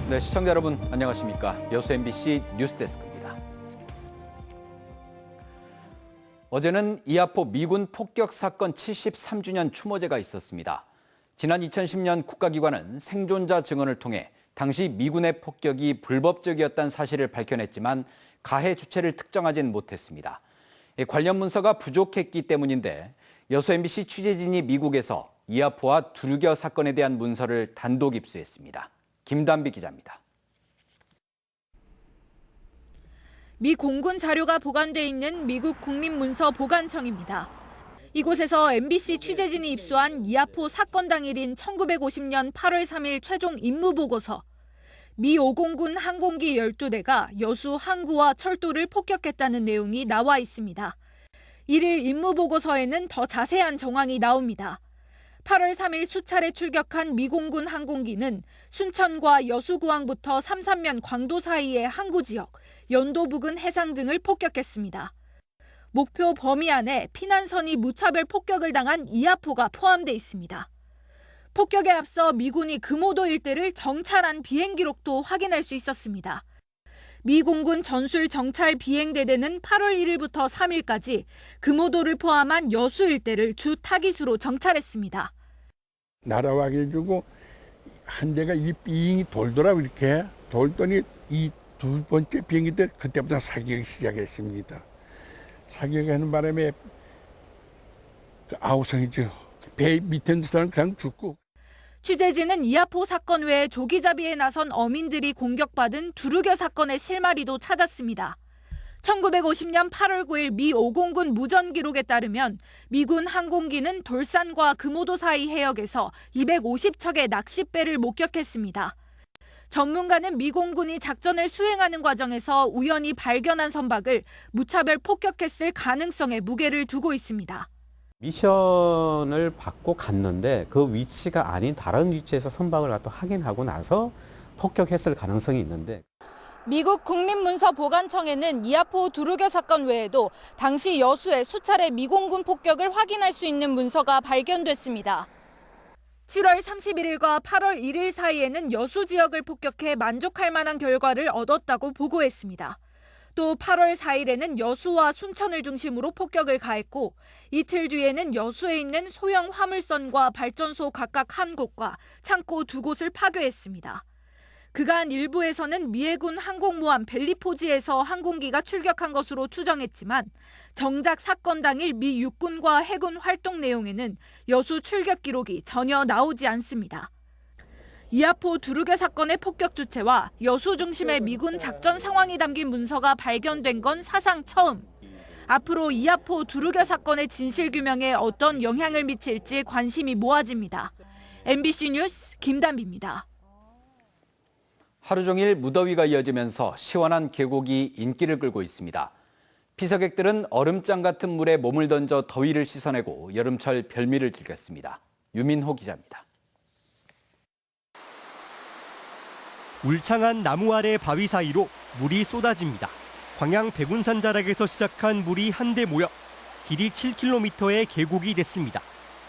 네, 시청자 여러분 안녕하십니까? 여수 MBC 뉴스데스크입니다. 어제는 이하포 미군 폭격 사건 73주년 추모제가 있었습니다. 지난 2010년 국가기관은 생존자 증언을 통해 당시 미군의 폭격이 불법적이었다는 사실을 밝혀냈지만 가해 주체를 특정하진 못했습니다. 관련 문서가 부족했기 때문인데 여수 MBC 취재진이 미국에서 이하포와 두류겨 사건에 대한 문서를 단독 입수했습니다. 김단비 기자입니다. 미 공군 자료가 보관돼 있는 미국 국립문서보관청입니다. 이곳에서 MBC 취재진이 입수한 이하포 사건 당일인 1950년 8월 3일 최종 임무보고서. 미 5공군 항공기 12대가 여수 항구와 철도를 폭격했다는 내용이 나와 있습니다. 1일 임무보고서에는 더 자세한 정황이 나옵니다. 8월 3일 수차례 출격한 미공군 항공기는 순천과 여수구항부터 삼산면 광도 사이의 항구 지역, 연도 부근 해상 등을 폭격했습니다. 목표 범위 안에 피난선이 무차별 폭격을 당한 이하포가 포함돼 있습니다. 폭격에 앞서 미군이 금오도 일대를 정찰한 비행 기록도 확인할 수 있었습니다. 미 공군 전술 정찰 비행대대는 8월 1일부터 3일까지 금오도를 포함한 여수 일대를 주 타깃으로 정찰했습니다. 날아와가지고 한 대가 이 비행이 돌더라고. 이렇게 돌더니 이 두 번째 비행기 때 그때부터 사격이 시작했습니다. 사격하는 바람에 그 아우성이죠. 배 밑에 있는 사람 그냥 죽고. 취재진은 이하포 사건 외에 조기잡이에 나선 어민들이 공격받은 두류겨 사건의 실마리도 찾았습니다. 1950년 8월 9일 미 5공군 무전 기록에 따르면 미군 항공기는 돌산과 금오도 사이 해역에서 250척의 낚싯배를 목격했습니다. 전문가는 미 공군이 작전을 수행하는 과정에서 우연히 발견한 선박을 무차별 폭격했을 가능성에 무게를 두고 있습니다. 미션을 받고 갔는데 그 위치가 아닌 다른 위치에서 선박을 갖다 확인하고 나서 폭격했을 가능성이 있는데, 미국 국립문서보관청에는 이하포 두류겨 사건 외에도 당시 여수에 수차례 미공군 폭격을 확인할 수 있는 문서가 발견됐습니다. 7월 31일과 8월 1일 사이에는 여수 지역을 폭격해 만족할 만한 결과를 얻었다고 보고했습니다. 또 8월 4일에는 여수와 순천을 중심으로 폭격을 가했고 이틀 뒤에는 여수에 있는 소형 화물선과 발전소 각각 한 곳과 창고 두 곳을 파괴했습니다. 그간 일부에서는 미 해군 항공모함 벨리포지에서 항공기가 출격한 것으로 추정했지만 정작 사건 당일 미 육군과 해군 활동 내용에는 여수 출격 기록이 전혀 나오지 않습니다. 이하포 두류겨 사건의 폭격 주체와 여수 중심의 미군 작전 상황이 담긴 문서가 발견된 건 사상 처음. 앞으로 이하포 두류겨 사건의 진실 규명에 어떤 영향을 미칠지 관심이 모아집니다. MBC 뉴스 김단비입니다. 하루 종일 무더위가 이어지면서 시원한 계곡이 인기를 끌고 있습니다. 피서객들은 얼음장 같은 물에 몸을 던져 더위를 씻어내고 여름철 별미를 즐겼습니다. 유민호 기자입니다. 울창한 나무 아래 바위 사이로 물이 쏟아집니다. 광양 백운산 자락에서 시작한 물이 한데 모여 길이 7km의 계곡이 됐습니다.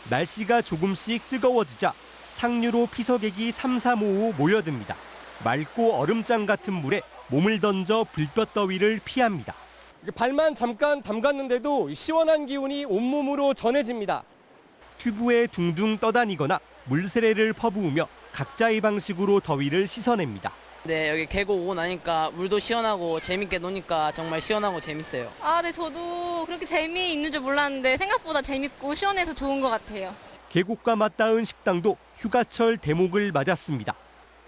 날씨가 조금씩 뜨거워지자 상류로 피서객이 삼삼오오 모여듭니다. 맑고 얼음장 같은 물에 몸을 던져 불볕 더위를 피합니다. 발만 잠깐 담갔는데도 시원한 기운이 온몸으로 전해집니다. 튜브에 둥둥 떠다니거나 물세례를 퍼부으며 각자의 방식으로 더위를 씻어냅니다. 네, 여기 계곡 오고 나니까 물도 시원하고 재밌게 노니까 정말 시원하고 재밌어요. 네, 저도 그렇게 재미있는 줄 몰랐는데 생각보다 재밌고 시원해서 좋은 것 같아요. 계곡과 맞닿은 식당도 휴가철 대목을 맞았습니다.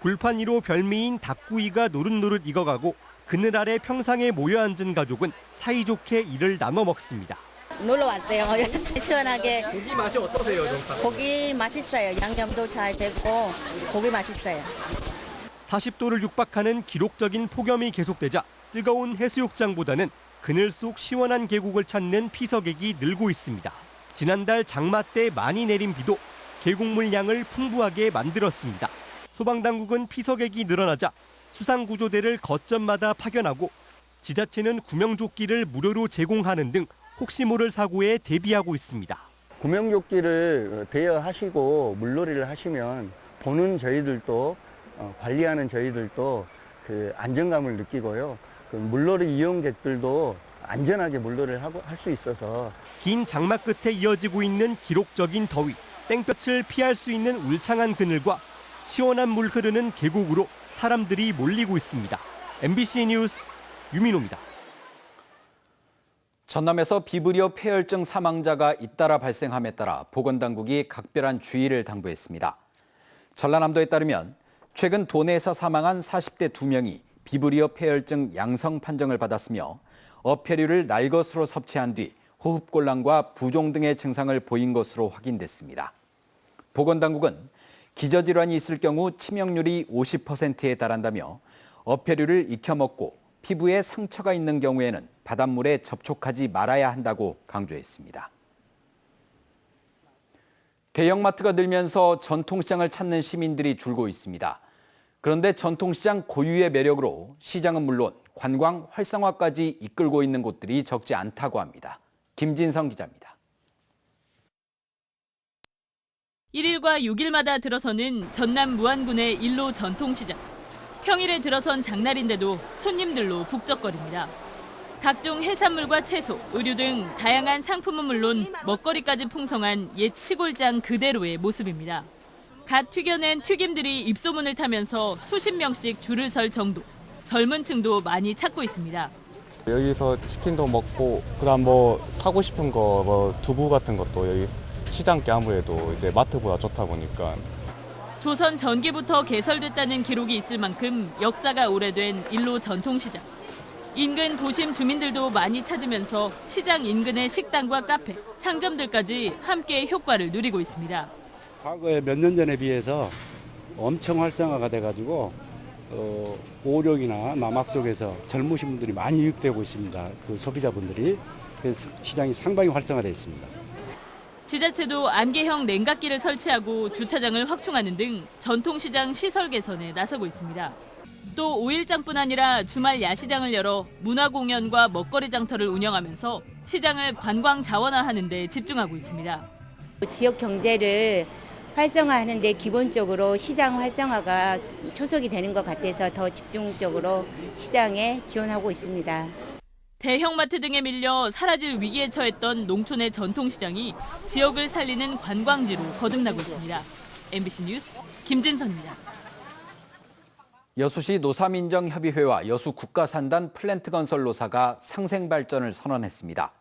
불판 위로 별미인 닭구이가 노릇노릇 익어가고 그늘 아래 평상에 모여 앉은 가족은 사이좋게 이를 나눠 먹습니다. 놀러 왔어요. 시원하게. 고기 맛이 어떠세요? 고기 맛있어요. 양념도 잘 되고 고기 맛있어요. 40도를 육박하는 기록적인 폭염이 계속되자 뜨거운 해수욕장보다는 그늘 속 시원한 계곡을 찾는 피서객이 늘고 있습니다. 지난달 장마 때 많이 내린 비도 계곡물 양을 풍부하게 만들었습니다. 소방당국은 피서객이 늘어나자 수상구조대를 거점마다 파견하고 지자체는 구명조끼를 무료로 제공하는 등 혹시 모를 사고에 대비하고 있습니다. 구명조끼를 대여하시고 물놀이를 하시면 보는 저희들도 관리하는 저희들도 그 안정감을 느끼고요. 그 물놀이 이용객들도 안전하게 물놀이를 할 수 있어서 긴 장마 끝에 이어지고 있는 기록적인 더위, 땡볕을 피할 수 있는 울창한 그늘과 시원한 물 흐르는 계곡으로 사람들이 몰리고 있습니다. MBC 뉴스 유민호입니다. 전남에서 비브리오 폐혈증 사망자가 잇따라 발생함에 따라 보건당국이 각별한 주의를 당부했습니다. 전라남도에 따르면 최근 도내에서 사망한 40대 2명이 비브리오 폐혈증 양성 판정을 받았으며 어패류를 날 것으로 섭취한 뒤 호흡곤란과 부종 등의 증상을 보인 것으로 확인됐습니다. 보건당국은 기저질환이 있을 경우 치명률이 50%에 달한다며 어패류를 익혀 먹고 피부에 상처가 있는 경우에는 바닷물에 접촉하지 말아야 한다고 강조했습니다. 대형마트가 늘면서 전통시장을 찾는 시민들이 줄고 있습니다. 그런데 전통시장 고유의 매력으로 시장은 물론 관광 활성화까지 이끌고 있는 곳들이 적지 않다고 합니다. 김진성 기자입니다. 1일과 6일마다 들어서는 전남 무안군의 일로 전통시장. 평일에 들어선 장날인데도 손님들로 북적거립니다. 각종 해산물과 채소, 의류 등 다양한 상품은 물론 먹거리까지 풍성한 옛 시골장 그대로의 모습입니다. 갓 튀겨낸 튀김들이 입소문을 타면서 수십 명씩 줄을 설 정도. 젊은 층도 많이 찾고 있습니다. 여기서 치킨도 먹고 그다음 사고 싶은 거 두부 같은 것도 여기 시장께 아무래도 이제 마트보다 좋다 보니까. 조선 전기부터 개설됐다는 기록이 있을 만큼 역사가 오래된 일로 전통시장. 인근 도심 주민들도 많이 찾으면서 시장 인근의 식당과 카페, 상점들까지 함께 효과를 누리고 있습니다. 과거에 몇 년 전에 비해서 엄청 활성화가 돼가지고 오령이나 남악 쪽에서 젊으신 분들이 많이 유입되고 있습니다. 그 소비자분들이. 그래서 시장이 상당히 활성화되어 있습니다. 지자체도 안개형 냉각기를 설치하고 주차장을 확충하는 등 전통시장 시설 개선에 나서고 있습니다. 또 5일장뿐 아니라 주말 야시장을 열어 문화공연과 먹거리 장터를 운영하면서 시장을 관광 자원화하는 데 집중하고 있습니다. 지역 경제를 활성화하는 데 기본적으로 시장 활성화가 초석이 되는 것 같아서 더 집중적으로 시장에 지원하고 있습니다. 대형마트 등에 밀려 사라질 위기에 처했던 농촌의 전통시장이 지역을 살리는 관광지로 거듭나고 있습니다. MBC 뉴스 김진선입니다. 여수시 노사민정협의회와 여수국가산단 플랜트건설노사가 상생발전을 선언했습니다.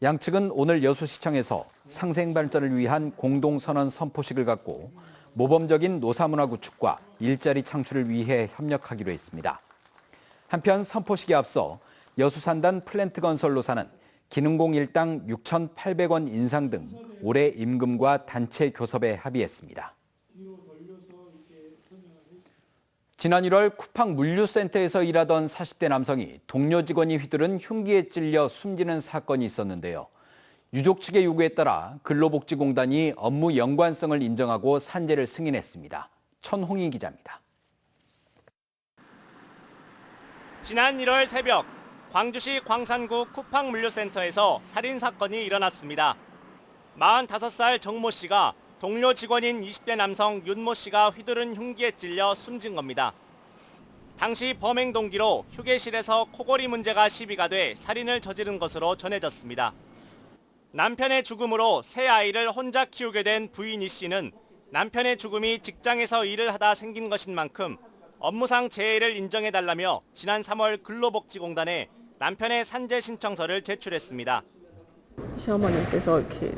양측은 오늘 여수시청에서 상생발전을 위한 공동선언 선포식을 갖고 모범적인 노사문화 구축과 일자리 창출을 위해 협력하기로 했습니다. 한편 선포식에 앞서 여수산단 플랜트건설노사는 기능공 일당 6,800원 인상 등 올해 임금과 단체 교섭에 합의했습니다. 지난 1월 쿠팡 물류센터에서 일하던 40대 남성이 동료 직원이 휘두른 흉기에 찔려 숨지는 사건이 있었는데요. 유족 측의 요구에 따라 근로복지공단이 업무 연관성을 인정하고 산재를 승인했습니다. 천홍희 기자입니다. 지난 1월 새벽 광주시 광산구 쿠팡 물류센터에서 살인 사건이 일어났습니다. 45살 정모 씨가 동료 직원인 20대 남성 윤모 씨가 휘두른 흉기에 찔려 숨진 겁니다. 당시 범행 동기로 휴게실에서 코골이 문제가 시비가 돼 살인을 저지른 것으로 전해졌습니다. 남편의 죽음으로 새 아이를 혼자 키우게 된 부인 이 씨는 남편의 죽음이 직장에서 일을 하다 생긴 것인 만큼 업무상 재해를 인정해달라며 지난 3월 근로복지공단에 남편의 산재 신청서를 제출했습니다. 시어머님께서 이렇게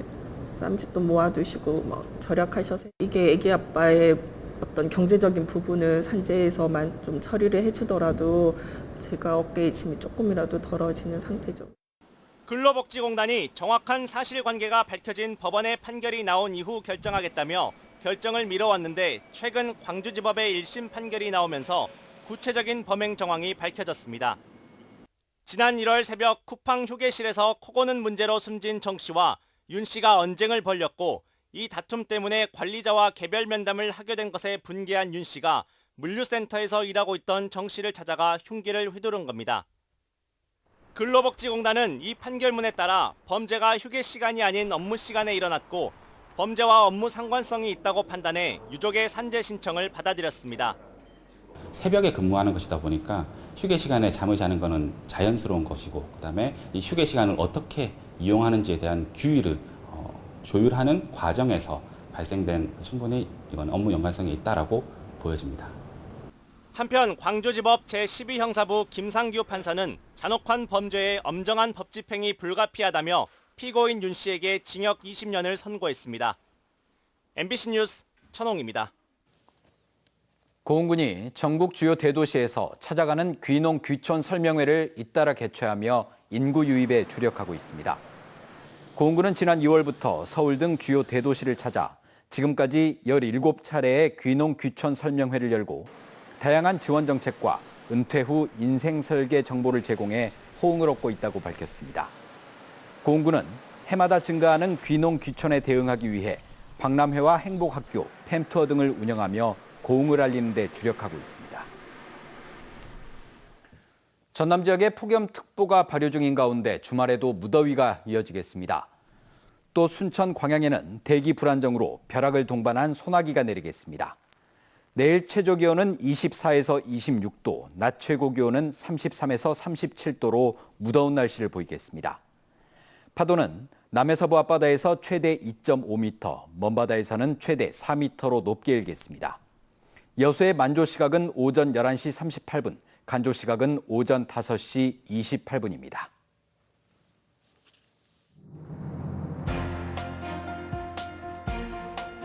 쌈짓돈 모아두시고 절약하셔서 이게 애기 아빠의 어떤 경제적인 부분을 산재에서만 좀 처리를 해주더라도 제가 어깨에 짐이 조금이라도 덜어지는 상태죠. 근로복지공단이 정확한 사실관계가 밝혀진 법원의 판결이 나온 이후 결정하겠다며 결정을 미뤄왔는데 최근 광주지법의 1심 판결이 나오면서 구체적인 범행 정황이 밝혀졌습니다. 지난 1월 새벽 쿠팡 휴게실에서 코 고는 문제로 숨진 정 씨와 윤 씨가 언쟁을 벌였고 이 다툼 때문에 관리자와 개별 면담을 하게 된 것에 분개한 윤 씨가 물류센터에서 일하고 있던 정 씨를 찾아가 흉기를 휘두른 겁니다. 근로복지공단은 이 판결문에 따라 범죄가 휴게 시간이 아닌 업무 시간에 일어났고 범죄와 업무 상관성이 있다고 판단해 유족의 산재 신청을 받아들였습니다. 새벽에 근무하는 것이다 보니까 휴게 시간에 잠을 자는 것은 자연스러운 것이고, 그다음에 이 휴게 시간을 어떻게 이용하는지에 대한 규율을 조율하는 과정에서 발생된 충분히 이건 업무 연관성이 있다라고 보여집니다. 한편 광주지법 제12형사부 김상규 판사는 잔혹한 범죄의 엄정한 법 집행이 불가피하다며 피고인 윤 씨에게 징역 20년을 선고했습니다. MBC 뉴스 천홍입니다. 고흥군이 전국 주요 대도시에서 찾아가는 귀농 귀촌 설명회를 잇따라 개최하며 인구 유입에 주력하고 있습니다. 고흥군은 지난 2월부터 서울 등 주요 대도시를 찾아 지금까지 17차례의 귀농 귀촌 설명회를 열고 다양한 지원 정책과 은퇴 후 인생 설계 정보를 제공해 호응을 얻고 있다고 밝혔습니다. 고흥군은 해마다 증가하는 귀농 귀촌에 대응하기 위해 박람회와 행복학교, 팸투어 등을 운영하며 고흥을 알리는 데 주력하고 있습니다. 전남 지역에 폭염특보가 발효 중인 가운데 주말에도 무더위가 이어지겠습니다. 또 순천 광양에는 대기 불안정으로 벼락을 동반한 소나기가 내리겠습니다. 내일 최저 기온은 24에서 26도, 낮 최고 기온은 33에서 37도로 무더운 날씨를 보이겠습니다. 파도는 남해서부 앞바다에서 최대 2.5m, 먼바다에서는 최대 4m로 높게 일겠습니다. 여수의 만조 시각은 오전 11시 38분, 간조 시각은 오전 5시 28분입니다.